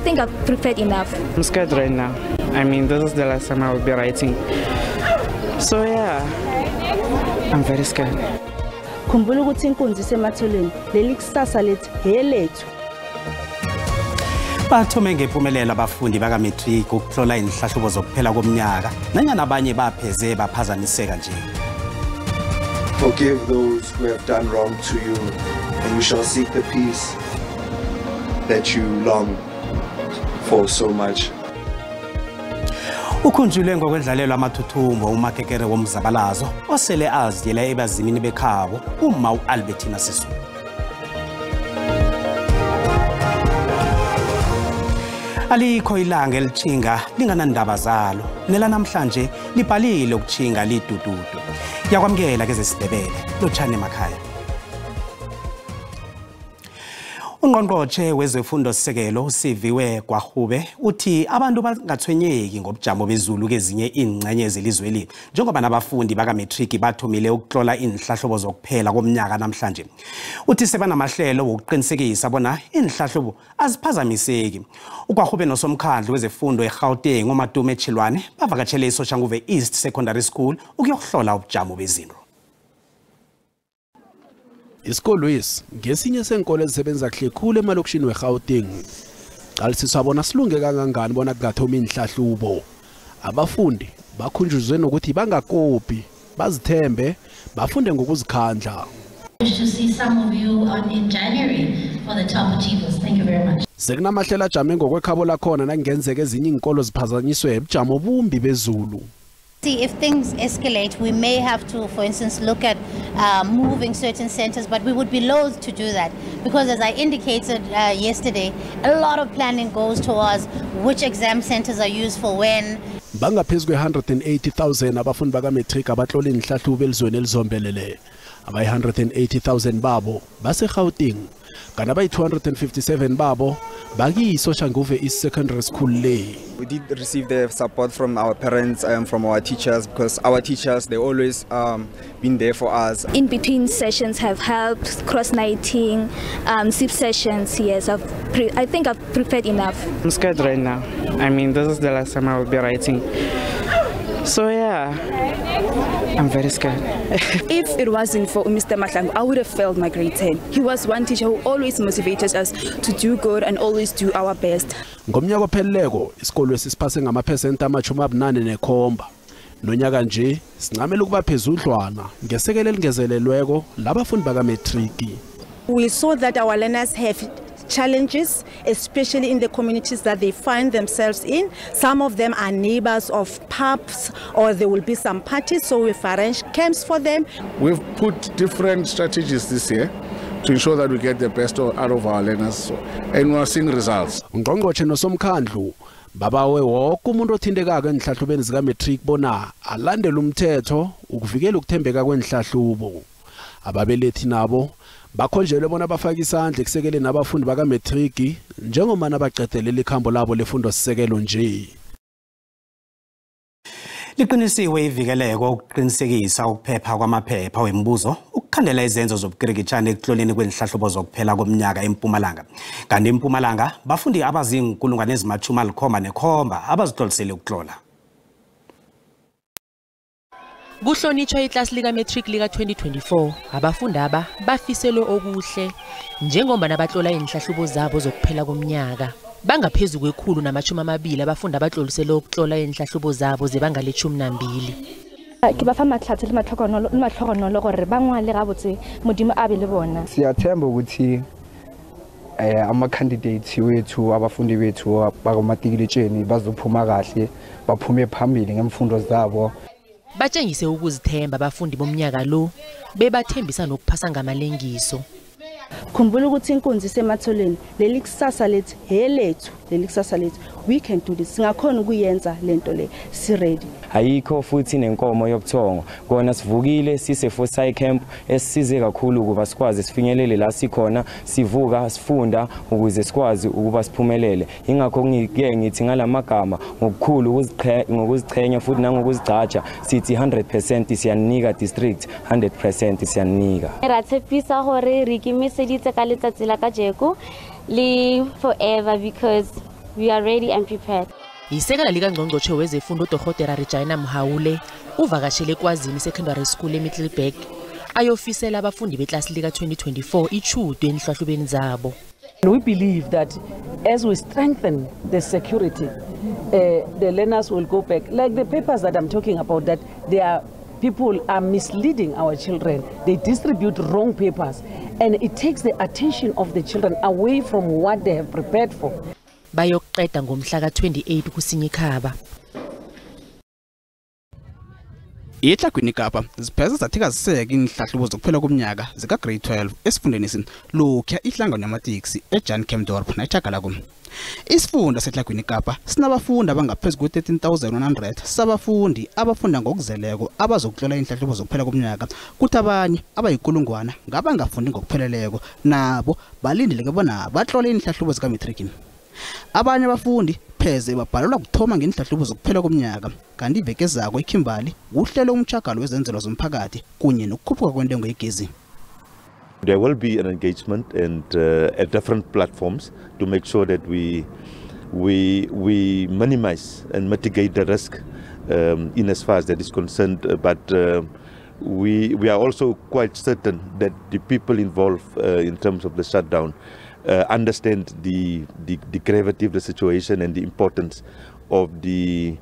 think I've prepared enough. I'm scared right now. I mean, this is the last time I will be writing. So yeah, I'm very scared. Khumbula ukuthi inkunzi isematholeni leli kusasa lethu helethu. Bathome ngempumelelo abafundi baka matric ukuhlola inhlahlubo zokuphela komnyaka nanyana abanye bapheze baphazamiseka nje. Forgive those who have done wrong to you, and we shall seek the peace that you long for so much. Ukhunjulwe ngokwendlalelo amathuthumbo umakekere womzabalazo osele aziyela ebazimini bekhabo uma uAlbertina Sisu. Alikho ilanga elitshinga linganandaba zalo nela namhlanje libhalile ukuchinga lidududu. Yakwamkela ke zesiNdebele lotshane emakhaya. Ungqongqothe wezefundo sisekelo usiviwe kwaHube uthi abantu bangathwenyeki ngobujamo bezulu kezinye ingcenye zelizweli njengoba nabafundi baka matric bathomile ukuhlola inhlahlobo zokuphela komnyaka namhlanje. Uthi sebanamahlelo wokuqinisekisa bona inhlahlobo aziphazamiseki. UKwaHube nosomkhandlu wezefundo eGauteng uMadume Chilwane bavakatshele eSoshanguve East Secondary School ukuyohlola ubujamo bezinto. Isikolo lesi ngesinye senkolo ezisebenza kahle khulu emalokishini weGauteng. Qalisisabona silunge kangangani bona kungathoma inhlahlubo. Abafundi bakhunjuzwe nokuthi bangakopi, bazithembe, bafunde ngokuzikhandla. To see some of you in January for the top achievers. Thank you very much. Sekunamahlela ajame ngokwekhabo lakhona nakungenzeka ezinye inkolo ziphazanyiswe ebujamo bumbi bezulu. If things escalate, we may have to, for instance, look at moving certain centers, but we would be loath to do that because, as I indicated yesterday, a lot of planning goes towards which exam centers are used for when. Bangaphezu kwe-180,000 abafundi baka matric abatlola inhlahlubo elizweni elizombelele. Abayi-180,000 babo baseGauteng, kanti abayi-257 babo bakiyiSoshanguve East Secondary School le. We did receive the support from our parents and from our teachers, because our teachers, they always been there for us. In between sessions have helped, cross-nighting, SIP sessions. Yes, I think I've prepared enough. I'm scared right now. I mean, this is the last time I will be writing. So yeah, I'm very scared. If it wasn't for Mr. Mahlangu, I would have failed my grade 10. He was one teacher who always motivated us to do good and always do our best. Ngomnyaka opheleleko isikolo esisiphase ngamaphesenti ama-87. Nonyaka nje sincamela ukuba phezudlwana ngesekelo elingezelelweko labafundi baka matric. We saw that our learners have challenges, especially in the communities that they find themselves in. Some of them are neighbors of pubs, or there will be some parties, so we've arranged camps for them. We've put different strategies this year to ensure that we get the best out of our learners, and we are seeing results. Ungqongqothe nosomkhandlu babawe wonke umuntu othindekaka enhlahlubeni zika matric bona alandele umthetho ukuvikela ukuthembeka kwenhlahlubo. Ababelethi nabo bakhonjelwe bona bafaka isandla ekusekeleni abafundi baka matric njengoba nabaqedelela ikhambo labo lefundo sisekelo nje. Liqinisiwe ivikeleko ukuqinisekisa ukuphepha kwamaphepha wemibuzo ukukhandela izenzo zobukrikitshane ekuhloleni kwenhlahlubo zokuphela komnyaka eMpumalanga. Kanti eMpumalanga bafundi abazinkulungwane ezima-17 abazihlolisele ukuhlola. Kuhlonitshwa iklasi lika matric lika 2024 abafundi aba bafiselwe okuhle njengoba nabahlola inhlahlubo zabo zokuphela komnyaka. Bangaphezulu kwekhulu nama-20 abafundi abahloliselwe ukuhlola inhlahlubo zabo zebanga le-12. Ke ba fa matlhatsi le matlhogonolo gore ba ngwale gabotse modimo a be le bona. Siyathemba ukuthi ama-candidates wethu abafundi bethu bakomatikilitsheni bazophuma kahle baphume phambili ngemfundo zabo. Batshengise ukuzithemba abafundi bomnyaka lo bebathembisa nokuphasa ngamalengiso. Khumbula ukuthi inkunzi isematholeni leli kusasa lethu helethu leli kusasa lethu. We can do this. Singakhona ukuyenza lento le si ready. Ayikho futhi nenkomo yobuthongo. Kona sivukile sise Foresight camp esisize kakhulu ukuba sikwazi sifinyelele la sikhona sivuka sifunda ukuze sikwazi ukuba siphumelele. Ingakho ngike ngithi ngalamagama ngokukhulu ngokuziqhenya futhi nangokuzigcatsha sithi 100% siyanika district 100% siyanika. Ratshepisa hore re ikemiseditse ka letsatsi la kajeko le forever because we are ready and prepared. Isekela likaNgqongqotjhe wezefundo uDorhodera Regina Mhaule uvakashele eKwazini Secondary School eMiddelburg ayofisela abafundi beklasi lika 2024 ichudo enhlahlubeni zabo. We believe that as we strengthen the security, the learners will go back. Like the papers that I'm talking about, that people are misleading our children. They distribute wrong papers, and it takes the attention of the children away from what they have prepared for. Bayoqeda ngomhla ka-28 kuSinyikhaba. Ehlagwini Kapa zipheza zathika ziseke inhlahlubo zokuphela komnyaka zika grade 12 esifundeni sini lokho ihlangano yamateksi eJan Kempdorp nayithagala Isifunda sehlagwini Kapa sinabafundi abangaphezulu ku-13,100 sabafundi abafunda ngokuzeleko abazokutlola inhlahlubo zokuphela komnyaka kuthi abanye abayikulungwana ngabangafundi ngokupheleleko nabo balindileke bona batlole inhlahlubo zika matric. Abanye abafundi pheze babhalelwa kuthoma ngenhlahlubo zokuphela komnyaka kanti iveke zako eKimberley uhlelo umtjhagalo wezenzelo zomphakathi kunye nokukhuphuka kwentengo yegezi. There will be an engagement and at different platforms to make sure that we minimize and mitigate the risk in as far as that is concerned. But we are also quite certain that the people involved in terms of the shutdown understand the gravity of the situation and the importance of the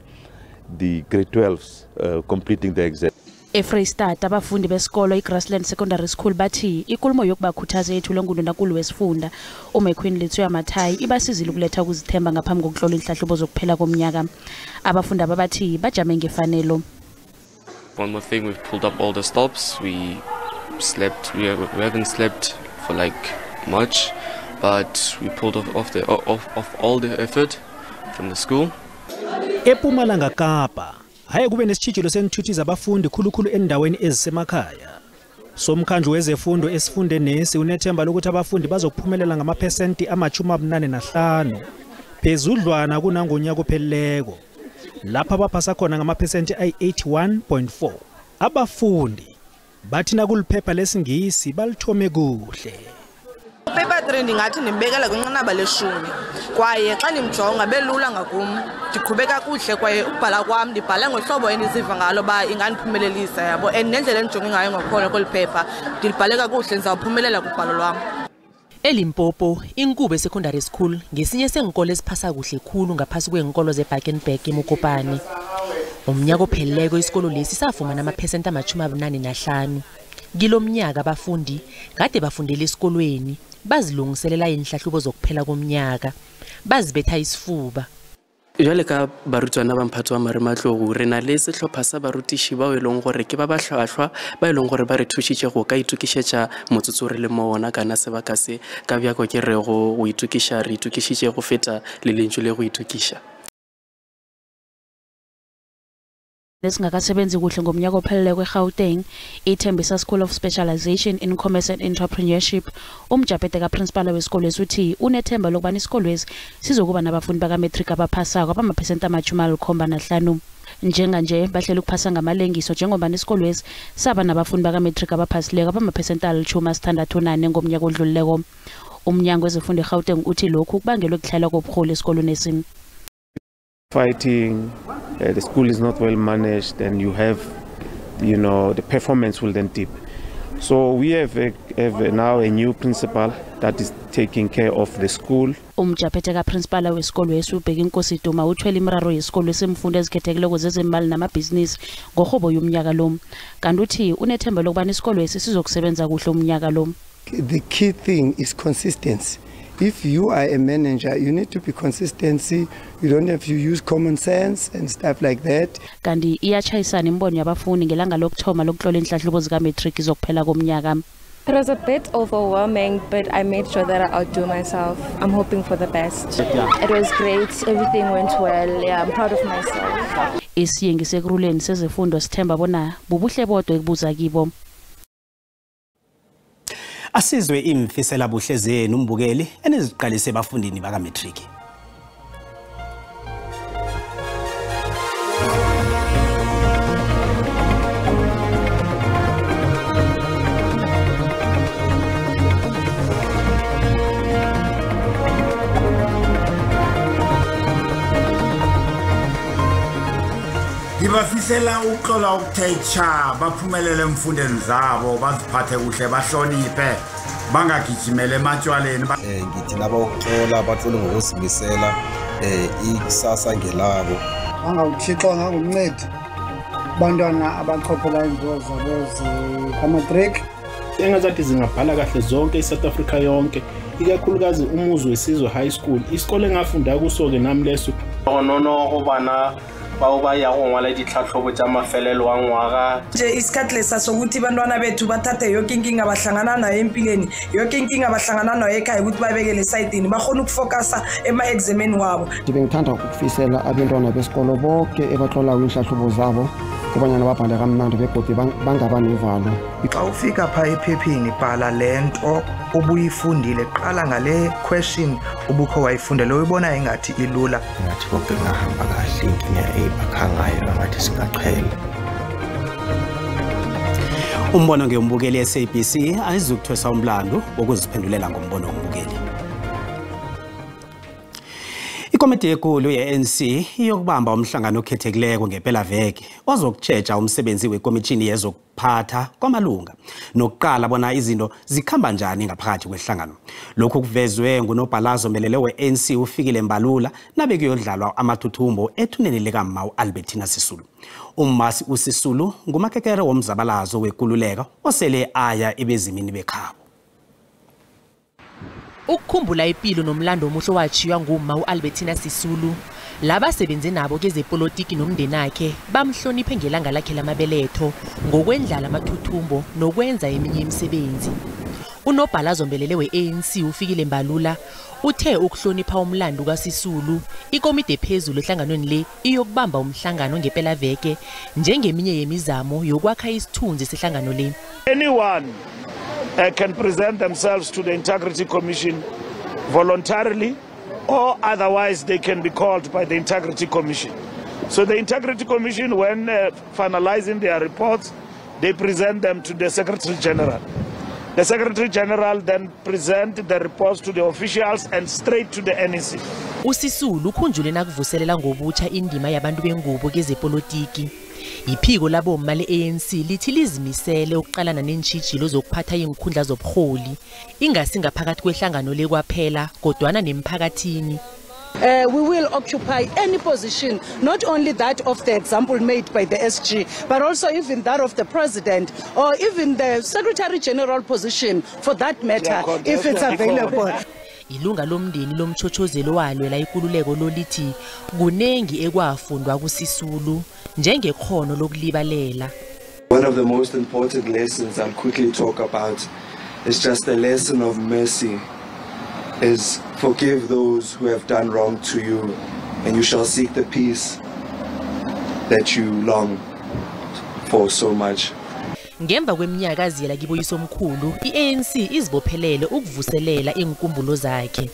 grade 12s completing the exam. eFreystata abafundi besikolo iGrassland Secondary School bathi ikulumo yokubakhuthaza yethulwe nguNdunankulu wesifunda uMekhwini Lethu Mathai ibasizile ukuletha ukuzithemba ngaphambi kokutlola inhlahlubo zokuphela komnyaka. Abafundi ababathi bajame ngefanelo. One more thing, we've pulled up all the stops. We haven't slept for like much, but we pulled off all the effort from the school. ePumalanga Kapa haye kube nesitshijilo senthuthi zabafundi khulukhulu endaweni ezisemakhaya. Somkhandlu wezefundo esifunde nesi unethemba lokuthi abafundi bazokuphumelela ngamaphesenti ama-85 phezudlwana kunangonyaka opheleleko. Lapha baphasa khona ngamaphesenti ayi-81.4. Abafundi bathi nakuliphepha lesingisi balithome kuhle. Paper 3 ndingathi ndimbekela kwinqanaba leshumi kwaye xa ndimjonga belula ngakum ndiqhubeka kuhle kwaye ukubhala kwam ndibhala ngohlobo endiziva ngalo ba ingandiphumelelisa yabo and nendlela endijonge ngayo ngakhona kweli phepha ndilibhale kakuhle ndizawuphumelela kubhalo lwam. eLimpopo iNkube Secondary School ngesinye senkolo esiphasa kuhle khulu ngaphasi kwenkolo zeBakenberg eMokopane. Umnyaka opheleleko isikolo lesi safumana amaphesenti ama-85. Kilomnyaka abafundi kade bafundela esikolweni bazilungiselela inhlahlubo zokuphela komnyaka bazibetha isifuba. Jwale ka barutwana ba mphato wa Marematlou re na le sehlopha sa barutiši bao e leng gore ke ba hlwahlwa ba e leng gore ba re thušitše go ka itukišetša motsotso re le mo ona kana sebaka se ka bjako ke re go itukiša re itukišitše go feta le lentšu le go itukiša. Lesingakasebenzi kuhle ngomnyaka opheleleko eGauteng iThembisa School of Specialization in Commerce and Entrepreneurship umjaphethe kaprincipal wesikolo esuthi unethemba lokubana isikolo lesi sizokuba nabafundi baka-matric abaphasako abamaphesenti ama-75. Njenganje bahlela ukuphasa ngamalengiso njengoba isikolo lesi saba nabafundi baka-matric abaphasileko abamaphesenti ali-64 ngomnyaka odlulileko. Umnyango wezefundo eGauteng uthi lokhu kubangelwe ukuhlala kobuholi esikolweni esi. Fighting, the school is not well managed, and you have, the performance will then dip. So we have now a new principal that is taking care of the school. Umjaphethe kaprincipal wesikolo esubheka inkosi Duma uthwele imiraro yesikolo esemfundo ezikhethekileko zezemali namabhizinisi ngohobo yomnyaka lo. Kanti uthi unethemba lokubana isikolo esi sizokusebenza kuhle umnyaka lo. The key thing is consistency. If you are a manager, you need to be consistency. You don't have to use common sense and stuff like that. Kanti iyachayisana imbono yabafundi ngelanga lokuthoma lokutlola inhlahlubo zika-matric zokuphela komnyaka. It was a bit overwhelming, but I made sure that I outdo myself. I'm hoping for the best. It was great. Everything went well. Yeah, I'm proud of myself. Isiyenge sekuruleni sezefundo sithemba bona bubuhle bodwa ekubuza kibo. Asizwe imfisela buhle zenu umbukeli eniziqalise abafundini baka-matric. Ngibafisela uxola ukuthetha baphumelele emfundweni zabo baziphathe kuhle bahloniphe bangagijimele ematshwaleni. Ngithi laba ukuxola baxole ngokuzimisela ikusasa ngelabo. Angawuthixo ngangumncedi bantwana abachophela izifundo zabo zamatric. Engazathi zingabhala kahle zonke eSouth Africa yonke, ikakhulukazi umuzi wesizwe high school. Isikole engafunda kuso ke nami leso. Nono go bana bao ba ya go ngwala ditlhatlhobo tsa mafelelo wa ngwaga. Nje isikhatlesa sokuthi bantwana bethu bathathe yonke inkinga abahlangana nayo empilweni, yonke inkinga abahlangana nayo ekhaya ukuthi babekele esayidini bakhona ukufocusa ema-exameni wabo. Ngithanda ukufisela abantwana besikolo bonke ebaxola inhlahlubo zabo kubanyana babhale kamnandi begodi bangaba nevalo. Xa ufika pha ephepheni bhala lento ubuyifundile, qala ngale question ubukho wayifundele uyibona engathi ilula. Ngathi konke ngahamba kahle, inkinga eyibakhangayo ngathi singaqhela. Umbono ngeyombukeli SABC ayizukuthwesa umlando wokuziphendulela ngombono wombukeli. Ikomiti enkulu ye-ANC iyokubamba umhlangano okhethekileko ngempela veke ozokutsheja umsebenzi wekomitini yezokuphatha kwamalunga nokuqala bona izinto zikhamba njani ngaphakathi kwehlangano. Lokhu kuvezwe ngunobhalazo melele we-ANC ufikile Mbalula nabe kuyodlalwa amathuthumbo ethuneni likaMma uAlbertina Sisulu. Ummasi uSisulu ngumakekere womzabalazo wekululeko osele aya ebezimini bekhabo. Ukukhumbula impilo nomlando omuhle wachiywa ngumma uAlbertina Sisulu, laba sebenze nabo kezepolitiki nomndeni wakhe bamhloniphe ngelanga lakhe lamabeletho ngokwendlala amathuthumbo nokwenza eminye imisebenzi. Unobhalazo mbelele we-ANC ufikile Mbalula uthe ukuhlonipha umlando kaSisulu, ikomiti ephezulu ehlanganweni le iyokubamba umhlangano ngempela veke njengeminye yemizamo yokwakha isithunzi sehlangano le. Anyone can present themselves to the Integrity Commission voluntarily, or otherwise they can be called by the Integrity Commission. So the Integrity Commission, when finalizing their reports, they present them to the Secretary General. The Secretary General then present the reports to the officials and straight to the NEC. uSisulu ukhunjule nakuvuselela ngobutsha indima yabantu bengubo kezepolitiki. Iphiko labo mali ANC lithi lizimisele ukuqalana nentshijilo zokuphatha inkhundla zobuholi ingasi ngaphakathi kwehlangano le kwaphela kodwana nemphakathini. We will occupy any position, not only that of the example made by the SG, but also even that of the president or even the Secretary General position for that matter, if it's available. Ilunga lomndeni lomchochozelo walwela ikululeko lolithi kunengi ekwafundwa kuSisulu njengekhono lokulibalela. One of the most important lessons I'll quickly talk about is just the lesson of mercy. Is forgive those who have done wrong to you, and you shall seek the peace that you long for so much. Ngemva kweminyaka aziyela kiboyiso omkhulu, iANC izibophelele ukuvuselela inkumbulo zakhe.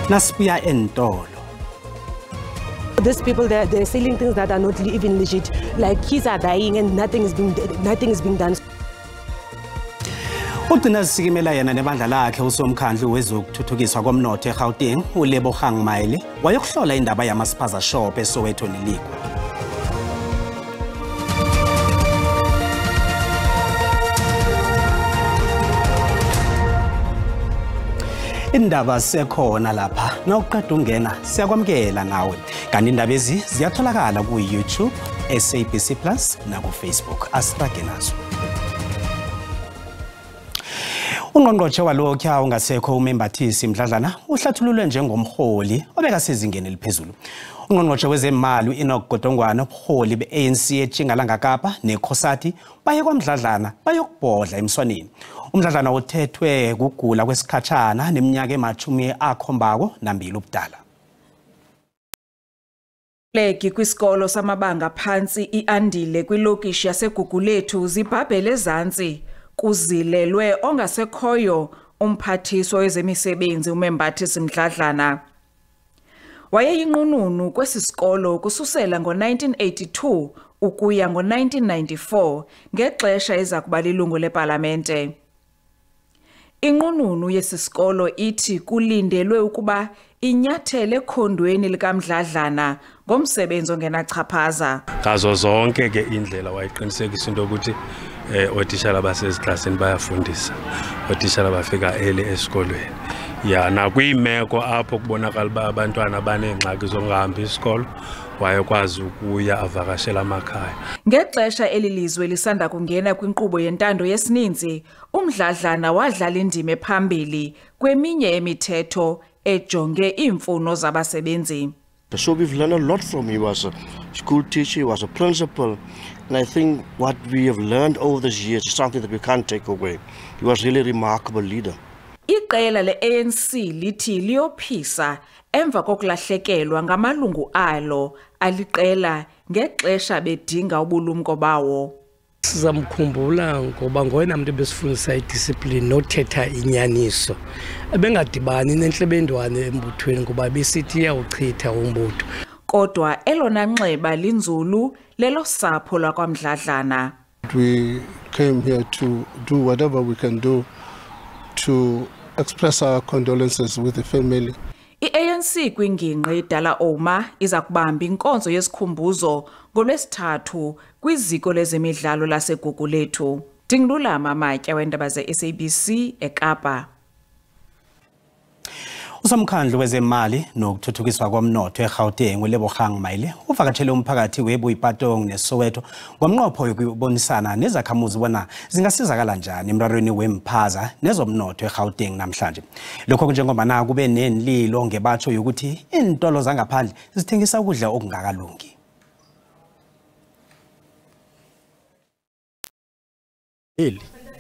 Nasibuya entolo. These people, they're selling things that are not even legit. Like kids are dying and nothing is being done. Ugcina sikimela yena nebandla lakhe usomkhandlu wezokuthuthukiswa komnotho eGauteng uLebo Hangmaile wayokuhlola indaba yamaspaza shop eSoweto neLikwa. Indaba sekhona lapha nawuqeda ungena siyakwamkela nawe kanti indaba ezi ziyatholakala ku YouTube, SABC Plus na ku Facebook. Asirage nazo. Ungqongqotjhe walokho ungasekho uMembathisi Mdladlana uhlathululwe njengomholi obeka sezingeni eliphezulu. Ungqongqotjhe wezemali uEnoch Godongwana obholi beANC eJingalanga Kapa neKhosati baye kwaMdladlana bayokubhodla emswaneni. Umdladlana uthethwe kugula kwesikhatshana neminyaka emachumi akhombako nambili ubudala. Leki kwisikolo samabanga phansi iandile kwilokishi yaseGugulethu zibhabhele ezantsi kuzilelwe ongasekhoyo umphathiswa wezemisebenzi uMembathisi Mdladlana. Wayeyinqununu kwesi sikolo kususela ngo-1982 ukuya ngo-1994 ngexesha eza kuba lilungu lepalamente. Inqununu yesi sikolo ithi kulindelwe ukuba inyathele ekhondweni likaMdladlana ngomsebenzi ongenachaphaza. Ngazo zonke ke indlela wayiqinisekisa into ukuthi otitshala baseziklasini bayafundisa, otitshala bafika early esikolweni. Ya nakwimeko apho kubonakala ba abantwana banengxaki zongahambi isikolo wayekwazi ukuya avakashela amakhaya. Ngexesha elilizwe lisanda kungena kwinkqubo yentando yesininzi, uMdladlana wadlala indima ephambili kweminye emithetho ejonge iimfuno zabasebenzi. So we've learned a lot from him. He was a school teacher, he was a principal, and I think what we have learned over these years is something that we can't take away. He was really a remarkable leader. Iqela le-ANC lithi liyophisa emva kokulahlekelwa ngamalungu alo aliqela ngexesha bedinga ubulumko bawo. Sizamkhumbula ngoba ngoyena muntu besifundisa idiscipline nothetha inyaniso. Ebengadibani nenhlebendwane embuthweni ngoba besithi iyawuchitha umbutho. Kodwa elona nxeba linzulu lelo sapho lwakwaMdladlana. We came here to do whatever we can do to express our condolences with the family. I-ANC kwingingqi Dala Oma iza kubamba inkonzo yesikhumbuzo ngoLwesithathu kwiziko lezemidlalo laseGugulethu. Dingilulama Matya weendaba ze-SABC eKapa. Usomkhandlu wezemali nokuthuthukiswa komnotho eGauteng uLebogang Maile uvakatshele umphakathi weBuyipatong neSoweto ngomnqopho yokubonisana nezakhamuzi bona zingasizakala njani emrarweni wemphaza nezomnotho eGauteng namhlanje. Lokho kunjengoba kube nenlilo ngebatsho yokuthi intolo zangaphandle zithengisa ukudla okungakalungi.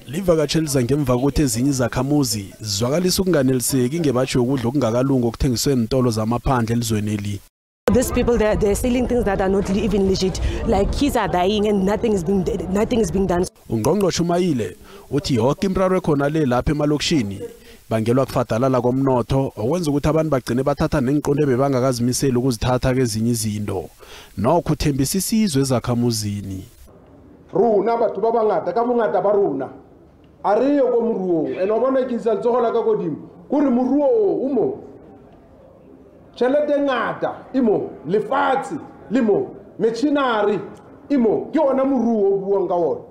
Livakatsheliza ngemva kokuthi ezinye izakhamuzi zizwakalisa ukunganeliseki ngebatsho ukudla okungakalungi okuthengiswe ezitolo zamaphandle elizweni eli. These people, they're selling things that are not even legit. Like kids are dying and nothing is being done. Ungqongqoshe uMayile uthi yonke imraro ekhona le lapha emalokishini bangelwa kufadalala komnotho okwenza ukuthi abantu bagcine bathatha nengiqondo ebebangakazimiseli ukuzithatha kezinye izinto. Nokho uthembisa isizwe ezakhamuzini. Runa batho ba bangata ka bongata ba rona a re yo go moruo ene o bona ke tsa tsogola ka godimo gore moruo o mo tšhelete ngata imo lefatsi limo machinery imo ke ona moruo o buang ka ona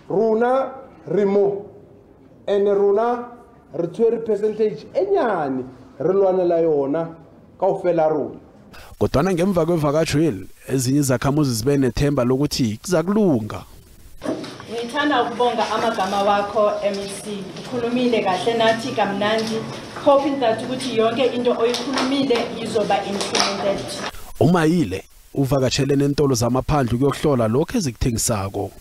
rona re mo ene rona re tswere percentage enyane re lwanela yona ka ofela rona. Kodwa ngemva kwevakatsheli ezinye izakhamuzi zibe nethemba lokuthi kuzakulunga. Ngithanda ukubonga amagama wakho MEC. Ukhulumile kahle nathi kamnandi, hoping that ukuthi yonke into oyikhulumile izoba implemented. uMayile uvakatshele nentolo zamaphandle ukuyohlola lokho ezikuthengisako.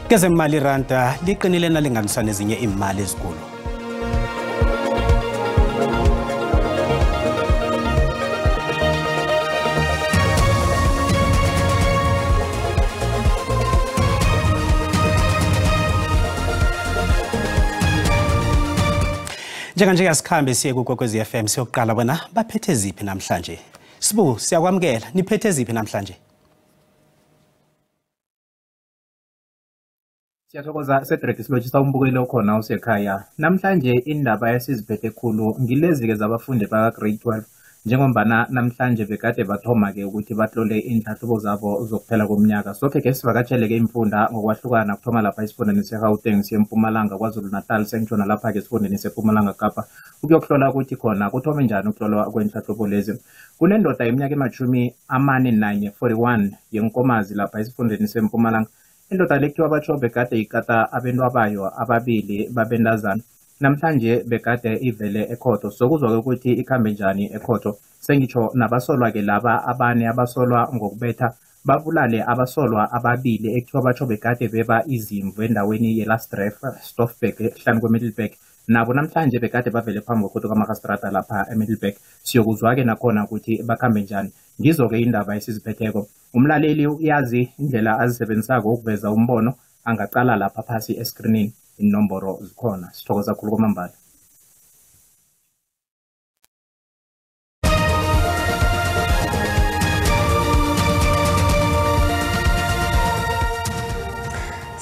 Kezemali ranta liqinile nalinganiswa nezinye imali ezikulu. Njenganje asikhambe siye kuKwekwezi FM siyoqala bona baphethe ziphi namhlanje. Sibu siyakwamkela niphethe ziphi namhlanje. Siyathokoza Cedric silotshisa umbukelo khona usekhaya. Namhlanje indaba esiziphethe khulu ngilezi-ke zabafundi baka grade 12 njengombana namhlanje bekade bathoma-ke ukuthi batlole inhlahlubo zabo zokuphela komnyaka. Sokhe-ke sivakatshele-ke imfunda ngokwahlukana kuthoma lapha esifundeni seGauteng siye eMpumalanga KwaZulu-Natal sengitshona lapha-ke esifundeni seMpumalanga Kapa ukuyokuhlola ukuthi khona kuthome njani ukuhlolwa kwenhlahlubo lezi. Kunendoda iminyaka ema-41 yenkomazi lapha esifundeni seMpumalanga. Indoda le kuthiwa batsho bekade ikata abentwa bayo ababili babentazana. Namhlanje bekade ivele ekhotho sokuzwa ukuthi ikhambe njani ekhotho. Sengitsho nabasolwa-ke laba abane abasolwa ngokubetha babulale abasolwa ababili ekuthiwa batsho bekade beba izimvu endaweni yeLastref Stoffberg hlanu kweMiddelburg. Nabo namhlanje bekade bavele phambi kokuthi kwamakastrata lapha eMiddelburg. Siyokuzwa-ke nakhona ukuthi bakhambe njani. Ngizo-ke indaba esiziphetheko. Umlaleli uyazi indlela azisebenzisako ukuveza umbono angaqala lapha phasi escreenini inomboro zikhona. Sithokoza kakhulu kwamambala.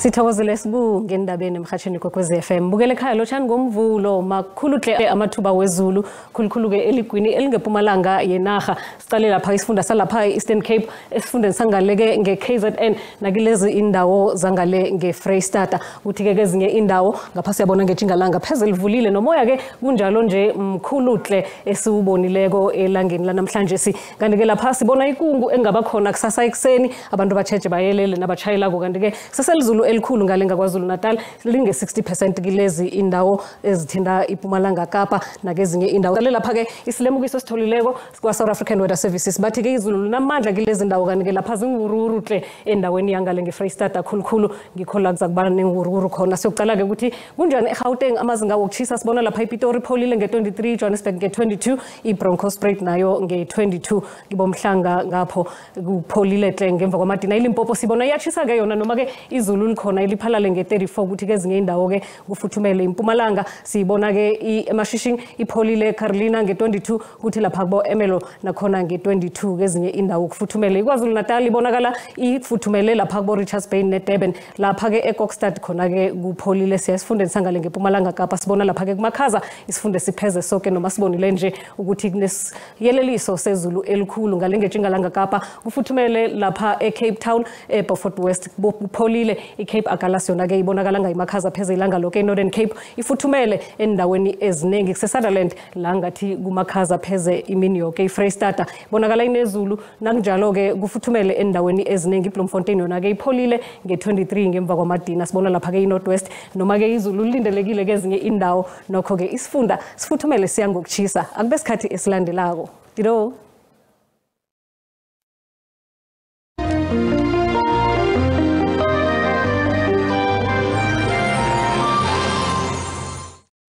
Sithokozile sibunge endabeni emhathweni kokwezi FM. Bukele ekhaya lochani ngomvulo makhulu hle amathuba wezulu khulukhulu ke eligwini elingePumalanga yenaga. Sicale lapha isifunda salapha eEastern Cape esifundeni sangaleke ngeKZN nakilezi indawo zangale ngeFreystata. Uthi ke kezinye indawo ngapha siyabona ngejingalanga phezulu livulile nomoya ke kunjalo nje mkhulu hle esiubonileko elangeni lanamhlanje si. Kanti ke lapha sibona ikungu engaba khona kusasa ekseni abantu bacheje bayelele nabachayela kanti ke seselizulu elikhulu ngalenga kwaZulu Natal linge 60% kilezi indawo ezithinda iPumalanga Kapa nakezinye indawo lapha ke isilemukiso sitholileko kwa South African Weather Services bathi ke izulu linamandla kilezi indawo kanti ke lapha zingururu hle endaweni yangale ngeFreystata khulukhulu ngikhola kuzakuba nengururu khona siyokucala ke ukuthi kunjani eGauteng amazinga wokuchisa sibona lapha iPitori pholile nge23 Johannesburg nge22 iBroncosspruit nayo nge22 ngibomhlanga ngapho kupholile hle ngemva kwamadina iLimpopo sibona iyachisa ke yona noma ke izulu likhona iliphalale nge34 ukuthi kezinye indawo ke kufuthumele iMpumalanga sibona ke eMashishing ipholile Carolina nge22 ukuthi lapha kubo Emelo nakhona nge22 kezinye indawo kufuthumele iKwaZulu Natal ibonakala ifuthumele lapha kubo Richards Bay neDurban lapha ke eKokstad khona ke kupholile siyasifundeni sangale ngePumalanga Kapa sibona lapha ke kumakhaza isifunde sipheze sonke noma sibonile nje ukuthi kunesiyeleliso sezulu elikhulu ngale ngejingalanga Kapa kufuthumele lapha eCape Town eBeaufort West kupholile iCape Agulhas yona ke ibonakala ngayimakhaza pheze ilanga lokho eNorthern Cape ifuthumele endaweni eziningi kuseSutherland la ngathi kumakhaza pheze imini yonke iFreystata ibonakala inezulu nakunjalo ke kufuthumele endaweni eziningi iBloemfontein yona ke ipholile nge23 ngemva kwamadina sibona lapha ke iNorthwest noma ke izulu lilindelekile kezinye indawo nokho ke isifunda sifuthumele siya ngokuchisa akube isikhathi esilandelako Dido